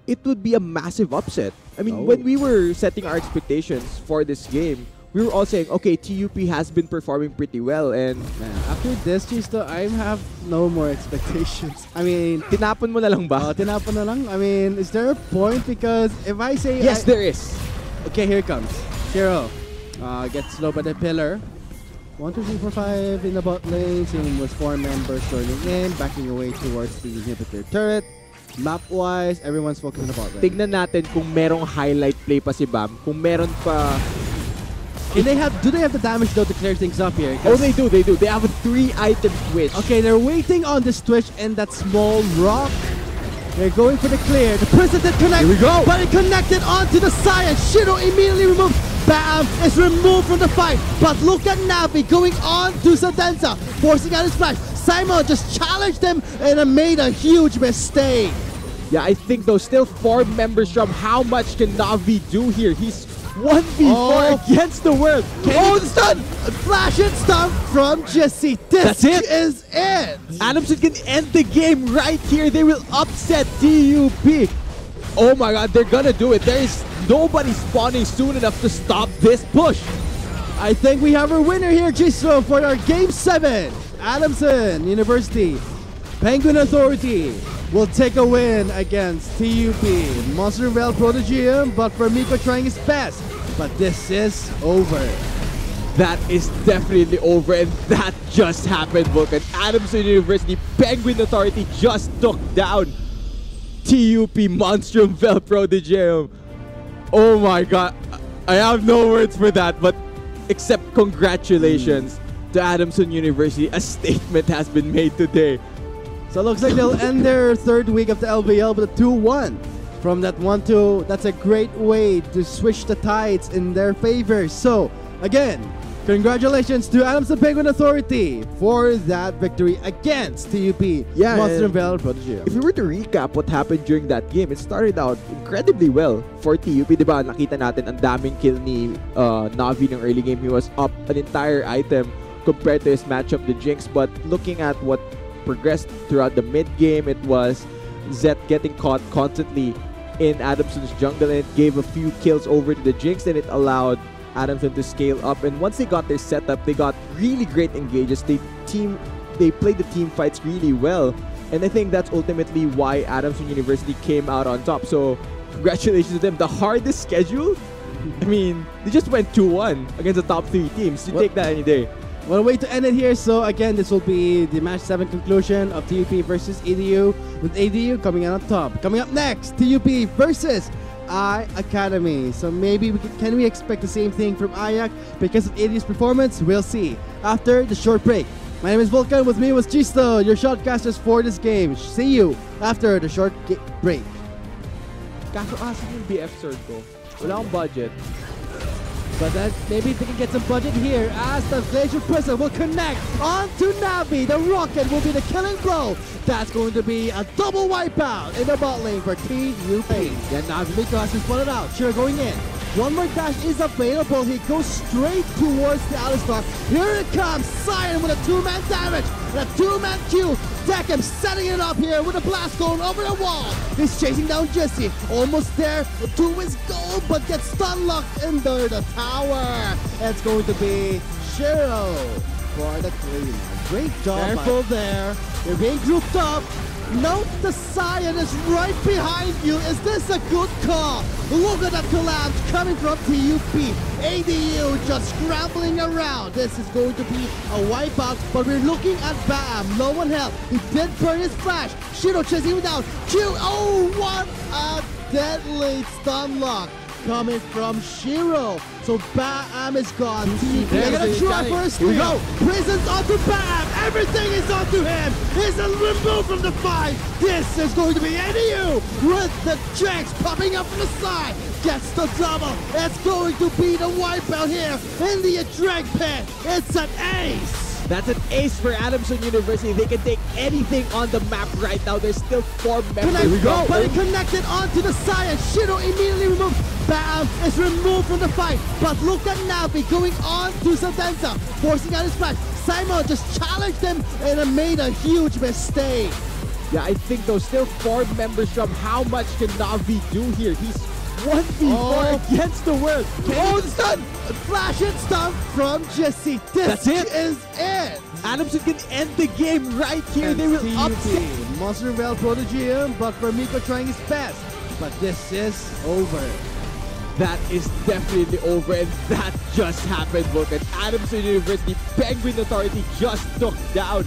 [SPEAKER 4] it would be a massive upset. I mean, when we were setting our expectations for this game, we were all saying, okay, TUP has been performing pretty well, and
[SPEAKER 3] after this, Chisto, I have no more expectations. I mean,
[SPEAKER 4] tinapon mo na lang ba?
[SPEAKER 3] Tinapon na lang? I mean, is there a point? Because if I say...
[SPEAKER 4] Yes, there is.
[SPEAKER 3] Okay, here it comes. Hero gets slow by the pillar. 1, 2, 3, 4, 5 in the bot lane. Same with 4 members joining in, backing away towards the inhibitor turret. Map-wise, everyone's focusing about that.
[SPEAKER 4] Tignan natin kung merong highlight play pa si Bam. Kung meron pa...
[SPEAKER 3] Do they have the damage though to clear things up here?
[SPEAKER 4] Oh, they do. They have a 3-item switch.
[SPEAKER 3] Okay, they're waiting on the switch and that small rock. They're going for the clear. The prison did connect.
[SPEAKER 4] Here we go.
[SPEAKER 3] But it connected onto the side. Shiro immediately removed. Bam is removed from the fight. But look at Navi going on to Sadenza, forcing out his flash. Simon just challenged him and made a huge mistake.
[SPEAKER 4] Yeah, I think though, still 4 members from. How much can Navi do here? He's 1v4 against the world.
[SPEAKER 3] Oh, the stun! Flash and stun from Jesse. This
[SPEAKER 4] That's it.
[SPEAKER 3] is it.
[SPEAKER 4] Adamson can end the game right here. They will upset TUP. Oh my god, they're gonna do it. There is nobody spawning soon enough to stop this push.
[SPEAKER 3] I think we have our winner here, Jisro, for our Game 7. Adamson University Penguin Authority will take a win against TUP. Monster Vale Protegium, but for Miko trying his best. But this is over.
[SPEAKER 4] That is definitely over, and that just happened, Vulcan. Adamson University Penguin Authority just took down TUP Monstrum Vel Protegium. Oh my god. I have no words for that, but except congratulations to Adamson University. A statement has been made today.
[SPEAKER 3] So it looks like they'll end their third week of the LVL with a 2-1. From that 1-2, that's a great way to switch the tides in their favor. So, again, congratulations to Adamson Penguin Authority for that victory against TUP Monster Vale Protegium.
[SPEAKER 4] If we were to recap what happened during that game, it started out incredibly well for TUP. Diba, nakita natin ang daming kill ni Navi ng early game. He was up an entire item compared to his matchup, the Jinx. But looking at what progressed throughout the mid game, it was Zet getting caught constantly in Adamson's jungle, and it gave a few kills over to the Jinx, and it allowed Adamson to scale up. And once they got their setup, they got really great engages. They played the team fights really well, and I think that's ultimately why Adamson University came out on top. So congratulations to them. The hardest schedule, I mean, they just went 2-1 against the top 3 teams. You take that any day.
[SPEAKER 3] What a way to end it here. So again, this will be the match 7 conclusion of TUP versus EDU, with EDU coming out on top. Coming up next, TUP versus I Academy. So maybe can we expect the same thing from Ayak because of EDU's performance? We'll see after the short break. My name is Vulcan. With me was Chisto, your shotcasters for this game. See you after the short break.
[SPEAKER 4] Kaso asan yung BF sword ko? Wala akong budget.
[SPEAKER 3] But then maybe they can get some budget here as the Glacier Prison will connect onto Navi. The rocket will be the killing blow. That's going to be a double wipeout in the bot lane for TUP. Yeah, Navi Miko has been spotted out. Sure, going in. One more dash is available. He goes straight towards the Alistar. Here it comes. Cyan with a 2-man damage. And a 2-man Q. Deckham setting it up here with a blast going over the wall. He's chasing down Jesse. Almost there to his goal, but gets stun locked under the tower. It's going to be Shiro for the clean. Great job. Careful there. They're being grouped up. Note the Cyan is right behind you. Is this a good call? Look at that collapse coming from TUP. ADU just scrambling around. This is going to be a wipeout, but we're looking at Bam. Low on health. He did burn his flash. Shiro chasing him down. Q. Oh, what a deadly stun lock coming from Shiro. So Bam is gone. They're gonna try for a steal. Here we go. Prison's onto Bam. Everything is onto him. He's removed from the fight. This is going to be ADU with the Jax popping up from the side. Gets the double. It's going to be the wipeout here in the drag pit. It's an ace.
[SPEAKER 4] That's an ace for Adamson University. They can take anything on the map right now. There's still 4 members.
[SPEAKER 3] Here we go. But it connected onto the side. Shiro immediately removed. Bam is removed from the fight. But look at Navi going on to Sadenza, forcing out his flash. Simon just challenged him and made a huge mistake.
[SPEAKER 4] Yeah, I think though, still 4 members from. How much can Navi do here? He's 1v4 against the world.
[SPEAKER 3] Oh, the stun! Flash and stun from Jesse. This is it.
[SPEAKER 4] Adamson can end the game right here.
[SPEAKER 3] And
[SPEAKER 4] they will
[SPEAKER 3] TUP,
[SPEAKER 4] upset.
[SPEAKER 3] Monster Vale Protegium, but for Miko trying his best. But this is over.
[SPEAKER 4] That is definitely over, and that just happened, Vulcan. Adamson University Penguin Authority just took down